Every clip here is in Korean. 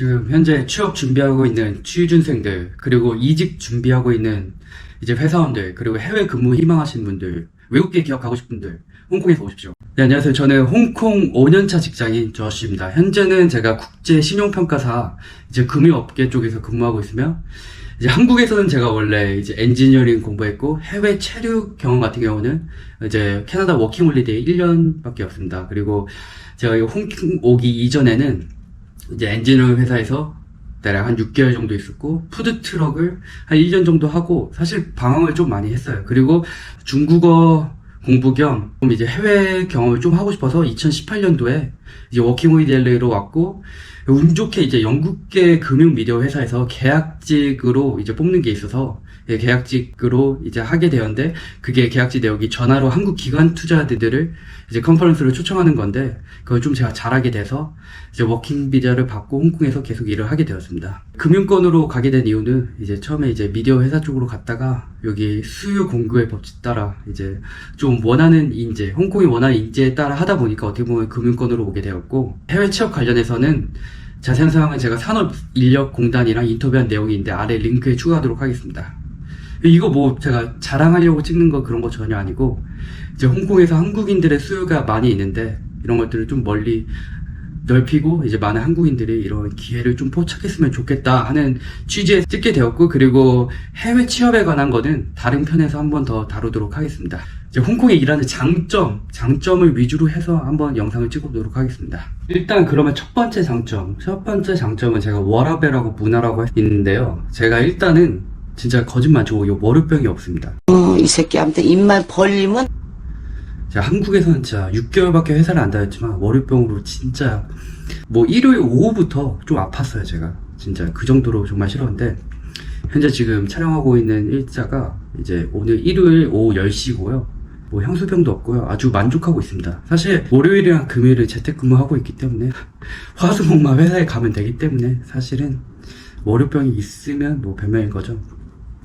지금 현재 취업 준비하고 있는 취준생들, 그리고 이직 준비하고 있는 이제 회사원들, 그리고 해외 근무 희망하시는 분들, 외국계 기업 가고 싶은 분들, 홍콩에서 오십시오. 네, 안녕하세요. 저는 홍콩 5년차 직장인 저씨입니다. 현재는 제가 국제 신용평가사 이제 금융업계 쪽에서 근무하고 있으며, 이제 한국에서는 제가 원래 이제 엔지니어링 공부했고, 해외 체류 경험 같은 경우는 이제 캐나다 워킹홀리데이 1년밖에 없습니다. 그리고 제가 이 홍콩 오기 이전에는 이제 엔지니어링 회사에서 대략 한 6개월 정도 있었고, 푸드트럭을 한 1년 정도 하고, 사실 방황을 좀 많이 했어요. 그리고 중국어 공부 겸 이제 해외 경험을 좀 하고 싶어서 2018년도에 이제 워킹홀리데이로 왔고, 운 좋게 이제 영국계 금융 미디어 회사에서 계약직으로 이제 뽑는 게 있어서 계약직으로 이제 하게 되었는데, 그게 계약직 내역이 전화로 한국 기관 투자자들을 이제 컨퍼런스를 초청하는 건데, 그걸 좀 제가 잘하게 돼서 이제 워킹 비자를 받고 홍콩에서 계속 일을 하게 되었습니다. 금융권으로 가게 된 이유는 이제 처음에 이제 미디어 회사 쪽으로 갔다가 여기 수요 공급의 법칙 따라 이제 좀 원하는 인재, 홍콩이 원하는 인재에 따라 하다 보니까 어떻게 보면 금융권으로 오게 되었고, 해외 취업 관련해서는 자세한 사항은 제가 산업인력공단이랑 인터뷰한 내용이 있는데 아래 링크에 추가하도록 하겠습니다. 이거 뭐 제가 자랑하려고 찍는 거 그런 거 전혀 아니고, 이제 홍콩에서 한국인들의 수요가 많이 있는데 이런 것들을 좀 멀리 넓히고 이제 많은 한국인들이 이런 기회를 좀 포착했으면 좋겠다 하는 취지에 찍게 되었고, 그리고 해외 취업에 관한 거는 다른 편에서 한번 더 다루도록 하겠습니다. 이제 홍콩에 일하는 장점을 위주로 해서 한번 영상을 찍어보도록 하겠습니다. 일단 그러면 첫 번째 장점은 제가 워라밸하고 문화라고 있는데요. 제가 일단은 진짜 거짓말 치고 요 월요병이 없습니다. 이 새끼한테 입만 벌리면. 제가 한국에서는 진짜 6개월밖에 회사를 안 다녔지만 월요병으로 진짜 뭐 일요일 오후부터 좀 아팠어요. 제가 진짜 그 정도로 정말 싫었는데, 현재 지금 촬영하고 있는 일자가 이제 오늘 일요일 오후 10시고요 뭐 향수병도 없고요. 아주 만족하고 있습니다. 사실 월요일이랑 금요일을 재택근무하고 있기 때문에 화수목만 회사에 가면 되기 때문에 사실은 월요병이 있으면 뭐 변명인 거죠.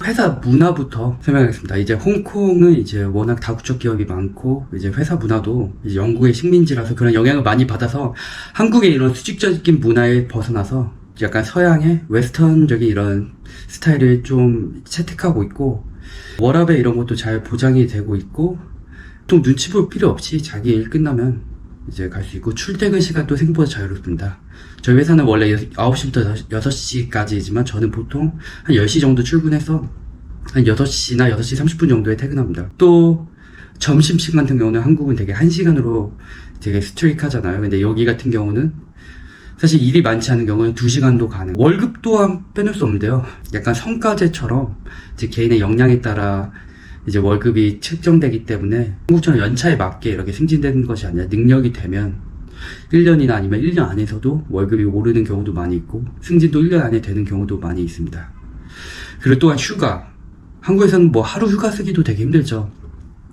회사 문화부터 설명하겠습니다. 이제 홍콩은 이제 워낙 다국적 기업이 많고, 이제 회사 문화도 이제 영국의 식민지라서 그런 영향을 많이 받아서 한국의 이런 수직적인 문화에 벗어나서 약간 서양의 웨스턴적인 이런 스타일을 좀 채택하고 있고, 워라밸 이런 것도 잘 보장이 되고 있고, 또 눈치 볼 필요 없이 자기 일 끝나면 이제 갈 수 있고, 출퇴근 시간도 생각보다 자유롭습니다. 저희 회사는 원래 9시부터 6시까지이지만 저는 보통 한 10시 정도 출근해서 한 6시나 6시 30분 정도에 퇴근합니다. 또 점심시간 같은 경우는 한국은 되게 1시간으로 되게 스트릭하잖아요. 근데 여기 같은 경우는 사실 일이 많지 않은 경우는 2시간도 가능. 월급 또한 빼놓을 수 없는데요. 약간 성과제처럼 이제 개인의 역량에 따라 이제 월급이 책정되기 때문에 한국처럼 연차에 맞게 이렇게 승진되는 것이 아니라 능력이 되면 1년이나 아니면 1년 안에서도 월급이 오르는 경우도 많이 있고, 승진도 1년 안에 되는 경우도 많이 있습니다. 그리고 또한 휴가. 한국에서는 뭐 하루 휴가 쓰기도 되게 힘들죠.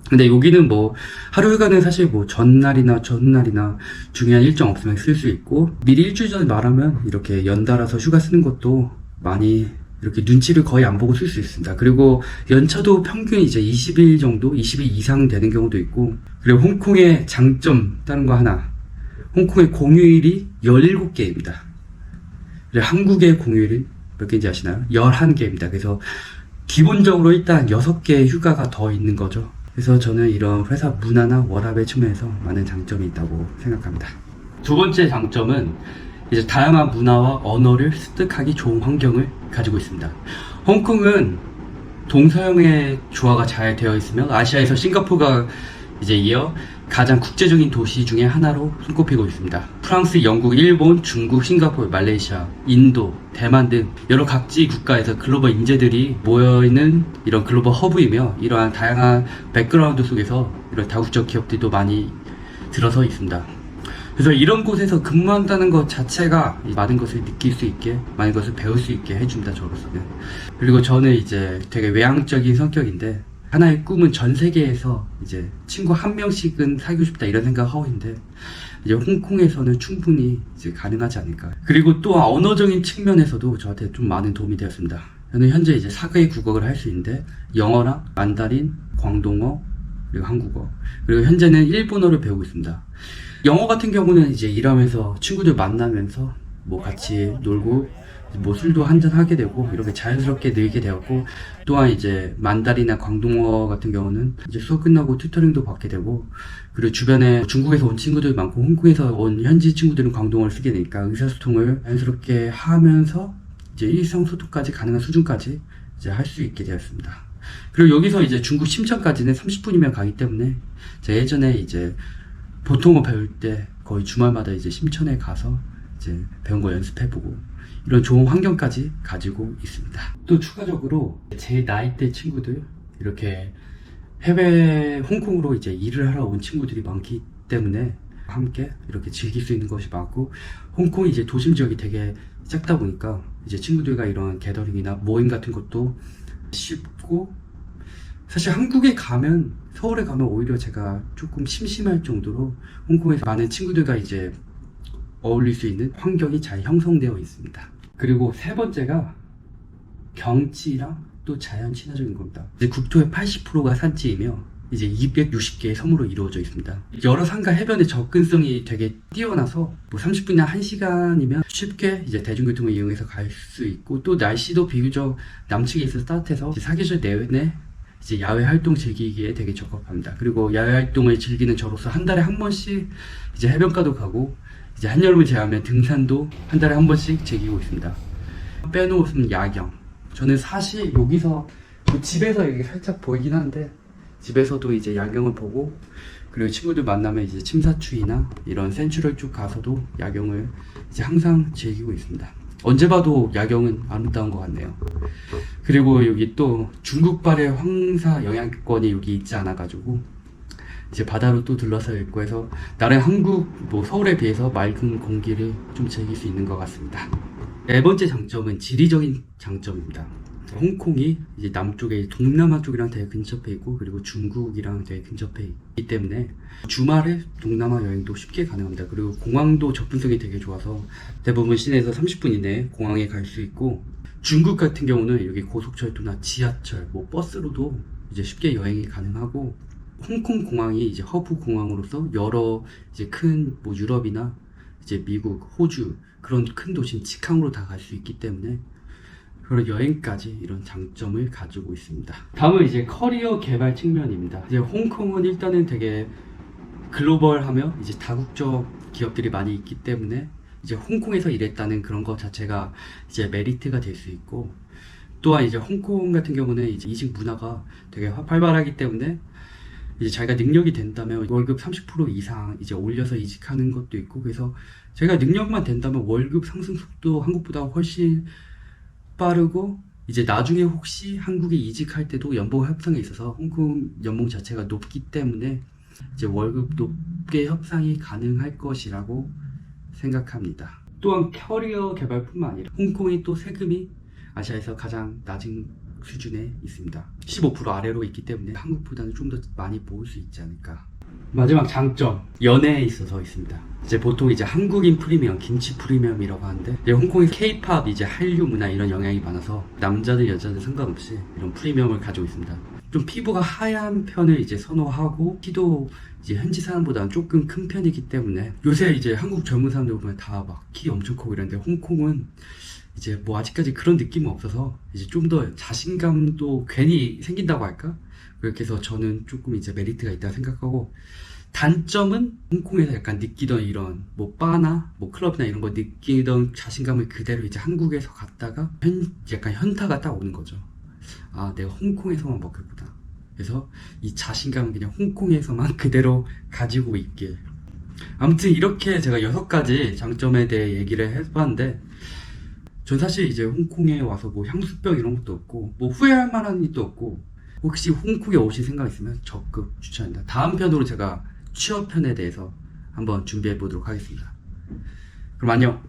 근데 여기는 뭐 하루 휴가는 사실 뭐 전날이나 전날이나 중요한 일정 없으면 쓸 수 있고, 미리 일주일 전에 말하면 이렇게 연달아서 휴가 쓰는 것도 많이 이렇게 눈치를 거의 안 보고 쓸 수 있습니다. 그리고 연차도 평균 이제 20일 정도, 20일 이상 되는 경우도 있고, 그리고 홍콩의 장점 다른 거 하나. 홍콩의 공휴일이 17개입니다. 그리고 한국의 공휴일은 몇 개인지 아시나요? 11개입니다. 그래서 기본적으로 일단 6개의 휴가가 더 있는 거죠. 그래서 저는 이런 회사 문화나 워라밸 측면에서 많은 장점이 있다고 생각합니다. 두 번째 장점은 이제 다양한 문화와 언어를 습득하기 좋은 환경을 가지고 있습니다. 홍콩은 동서양의 조화가 잘 되어 있으며 아시아에서 싱가포르가 이제 이어 가장 국제적인 도시 중에 하나로 손꼽히고 있습니다. 프랑스, 영국, 일본, 중국, 싱가포르, 말레이시아, 인도, 대만 등 여러 각지 국가에서 글로벌 인재들이 모여있는 이런 글로벌 허브이며, 이러한 다양한 백그라운드 속에서 이런 다국적 기업들도 많이 들어서 있습니다. 그래서 이런 곳에서 근무한다는 것 자체가 많은 것을 느낄 수 있게, 많은 것을 배울 수 있게 해줍니다, 저로서는. 그리고 저는 이제 되게 외향적인 성격인데, 하나의 꿈은 전 세계에서 이제 친구 한 명씩은 사귀고 싶다 이런 생각을 하고 있는데, 이제 홍콩에서는 충분히 이제 가능하지 않을까. 그리고 또 언어적인 측면에서도 저한테 좀 많은 도움이 되었습니다. 저는 현재 이제 4개의 국어를 할 수 있는데, 영어랑 만다린, 광동어, 그리고 한국어, 그리고 현재는 일본어를 배우고 있습니다. 영어 같은 경우는 이제 일하면서 친구들 만나면서 뭐 같이 놀고 뭐 술도 한잔 하게 되고 이렇게 자연스럽게 늘게 되었고, 또한 이제 만다리나 광동어 같은 경우는 이제 수업 끝나고 튜터링도 받게 되고, 그리고 주변에 중국에서 온 친구들 많고 홍콩에서 온 현지 친구들은 광동어를 쓰게 되니까 의사소통을 자연스럽게 하면서 이제 일상소통까지 가능한 수준까지 이제 할 수 있게 되었습니다. 그리고 여기서 이제 중국 심천까지는 30분이면 가기 때문에 제가 예전에 이제 보통어 배울 때 거의 주말마다 이제 심천에 가서 이제 배운 거 연습해보고 이런 좋은 환경까지 가지고 있습니다. 또 추가적으로 제 나이대 친구들, 이렇게 해외 홍콩으로 이제 일을 하러 온 친구들이 많기 때문에 함께 이렇게 즐길 수 있는 것이 많고, 홍콩이 이제 도심 지역이 되게 작다 보니까 이제 친구들과 이런 게더링이나 모임 같은 것도 쉽고, 사실 한국에 가면, 서울에 가면 오히려 제가 조금 심심할 정도로 홍콩에서 많은 친구들과 이제 어울릴 수 있는 환경이 잘 형성되어 있습니다. 그리고 세 번째가 경치랑 또 자연 친화적인 겁니다. 이제 국토의 80%가 산지이며 이제 260개의 섬으로 이루어져 있습니다. 여러 산과 해변의 접근성이 되게 뛰어나서 뭐 30분이나 1시간이면 쉽게 이제 대중교통을 이용해서 갈 수 있고, 또 날씨도 비교적 남측에 있어서 따뜻해서 사계절 내내 이제 야외 활동 즐기기에 되게 적합합니다. 그리고 야외 활동을 즐기는 저로서 한 달에 한 번씩 이제 해변가도 가고, 이제 한여름을 제외하면 등산도 한 달에 한 번씩 즐기고 있습니다. 빼놓으면 야경. 저는 사실 여기서 뭐 집에서 이게 살짝 보이긴 한데, 집에서도 이제 야경을 보고, 그리고 친구들 만나면 이제 침사추이나 이런 센츄럴 쪽 가서도 야경을 이제 항상 즐기고 있습니다. 언제 봐도 야경은 아름다운 것 같네요. 그리고 여기 또 중국발의 황사 영향권이 여기 있지 않아가지고 이제 바다로 또 둘러싸여 있고 해서 나름 한국 뭐 서울에 비해서 맑은 공기를 좀 즐길 수 있는 것 같습니다. 네 번째 장점은 지리적인 장점입니다. 홍콩이 이제 남쪽에 동남아 쪽이랑 되게 근접해 있고, 그리고 중국이랑 되게 근접해 있기 때문에 주말에 동남아 여행도 쉽게 가능합니다. 그리고 공항도 접근성이 되게 좋아서 대부분 시내에서 30분 이내에 공항에 갈 수 있고, 중국 같은 경우는 여기 고속철도나 지하철, 뭐 버스로도 이제 쉽게 여행이 가능하고, 홍콩 공항이 이제 허브 공항으로서 여러 이제 큰 뭐 유럽이나 이제 미국, 호주 그런 큰 도시는 직항으로 다 갈 수 있기 때문에 그런 여행까지 이런 장점을 가지고 있습니다. 다음은 이제 커리어 개발 측면입니다. 이제 홍콩은 일단은 되게 글로벌하며 이제 다국적 기업들이 많이 있기 때문에 이제 홍콩에서 일했다는 그런 것 자체가 이제 메리트가 될 수 있고, 또한 이제 홍콩 같은 경우는 이제 이직 문화가 되게 활발하기 때문에 이제 자기가 능력이 된다면 월급 30% 이상 이제 올려서 이직하는 것도 있고, 그래서 제가 능력만 된다면 월급 상승 속도 한국보다 훨씬 빠르고, 이제 나중에 혹시 한국에 이직할 때도 연봉 협상에 있어서 홍콩 연봉 자체가 높기 때문에 이제 월급 높게 협상이 가능할 것이라고 생각합니다. 또한 커리어 개발뿐만 아니라 홍콩이 또 세금이 아시아에서 가장 낮은 수준에 있습니다. 15% 아래로 있기 때문에 한국보다는 좀 더 많이 모을 수 있지 않을까. 마지막 장점, 연애에 있어서 있습니다. 이제 보통 이제 한국인 프리미엄, 김치 프리미엄이라고 하는데, 이제 홍콩에서 K-팝, 이제 한류 문화 이런 영향이 많아서 남자들 여자들 상관없이 이런 프리미엄을 가지고 있습니다. 좀 피부가 하얀 편을 이제 선호하고, 키도 이제 현지 사람보다는 조금 큰 편이기 때문에 요새 이제 한국 젊은 사람들 보면 다 막 키 엄청 크고 이런데, 홍콩은 이제 뭐 아직까지 그런 느낌은 없어서 이제 좀 더 자신감도 괜히 생긴다고 할까? 그렇게 해서 저는 조금 이제 메리트가 있다고 생각하고, 단점은 홍콩에서 약간 느끼던 이런 뭐 바나 뭐 클럽이나 이런 거 느끼던 자신감을 그대로 이제 한국에서 갔다가 약간 현타가 딱 오는 거죠. 아, 내가 홍콩에서만 먹겠구나. 그래서 이 자신감은 그냥 홍콩에서만 그대로 가지고 있길. 아무튼 이렇게 제가 6가지 장점에 대해 얘기를 해봤는데, 전 사실 이제 홍콩에 와서 뭐 향수병 이런 것도 없고, 뭐 후회할 만한 일도 없고, 혹시 홍콩에 오실 생각 있으면 적극 추천합니다. 다음 편으로 제가 취업 편에 대해서 한번 준비해 보도록 하겠습니다. 그럼 안녕.